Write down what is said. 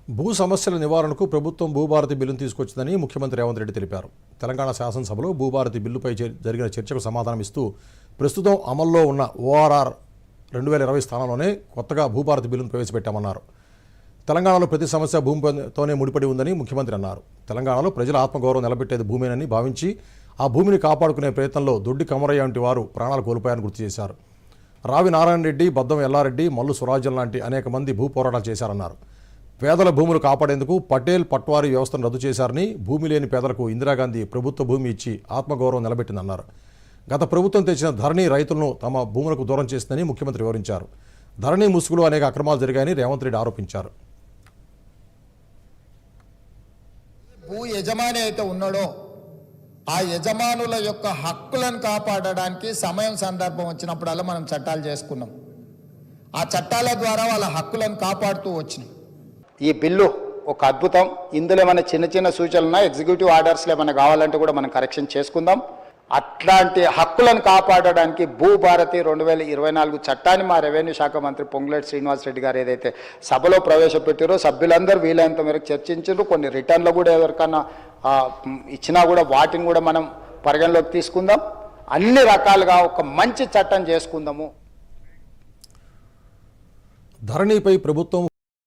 భూ సమస్యల నివారణకు ప్రభుత్వం భూభారతి బిల్లును తీసుకొచ్చిందని ముఖ్యమంత్రి రేవంత్ రెడ్డి తెలిపారు. తెలంగాణ శాసనసభలో భూభారతి బిల్లుపై జరిగిన చర్చకు సమాధానం ఇస్తూ ప్రస్తుతం అమల్లో ఉన్న ఓఆర్ఆర్ 2020 స్థానంలోనే కొత్తగా భూభారతి బిల్లును ప్రవేశపెట్టామన్నారు. తెలంగాణలో ప్రతి సమస్య భూమితోనే ముడిపడి ఉందని ముఖ్యమంత్రి అన్నారు. తెలంగాణలో ప్రజల ఆత్మగౌరవం నిలబెట్టేది భూమేనని భావించి ఆ భూమిని కాపాడుకునే ప్రయత్నంలో దొడ్డి కమరయ్య వంటి వారు ప్రాణాలు కోల్పోయారని గుర్తు చేశారు. రావి నారాయణ రెడ్డి, బద్దం ఎల్లారెడ్డి, మల్లు స్వరాజ్యం లాంటి అనేక మంది భూ పోరాటాలు చేశారన్నారు. పేదల భూములు కాపాడేందుకు పటేల్ పట్వారీ వ్యవస్థను రద్దు చేశారని, భూమి లేని పేదలకు ఇందిరాగాంధీ ప్రభుత్వ భూమి ఇచ్చి ఆత్మగౌరవం నిలబెట్టిందన్నారు. గత ప్రభుత్వం తెచ్చిన ధరణి రైతులను తమ భూములకు దూరం చేసిందని ముఖ్యమంత్రి వివరించారు. ధరణి ముసుగులో అనేక అక్రమాలు జరిగాయని రేవంత్ రెడ్డి ఆరోపించారు. భూ యజమాని అయితే ఉన్నాడో ఆ యజమానుల యొక్క హక్కులను కాపాడడానికి సమయం సందర్భం వచ్చినప్పుడల్లా మనం చట్టాలు చేసుకున్నాం. ఆ చట్టాల ద్వారా వాళ్ళ హక్కులను కాపాడుతూ వచ్చినాం. ఈ బిల్లు ఒక అద్భుతం. ఇందులో ఏమైనా చిన్న చిన్న సూచనలు ఎగ్జిక్యూటివ్ ఆర్డర్స్లో ఏమైనా కావాలంటే కూడా మనం కరెక్షన్ చేసుకుందాం. అట్లాంటి హక్కులను కాపాడడానికి భూభారతి 2024 చట్టాన్ని మా రెవెన్యూ శాఖ మంత్రి పొంగులేటి శ్రీనివాసరెడ్డి గారు ఏదైతే సభలో ప్రవేశపెట్టారో సభ్యులందరూ వీలైనంత మేరకు చర్చించారు. కొన్ని రిటర్న్లు కూడా ఎవరికన్నా ఇచ్చినా కూడా వాటిని కూడా మనం పరిగణలోకి తీసుకుందాం. అన్ని రకాలుగా ఒక మంచి చట్టం చేసుకుందాము. ధరణిపై ప్రభుత్వం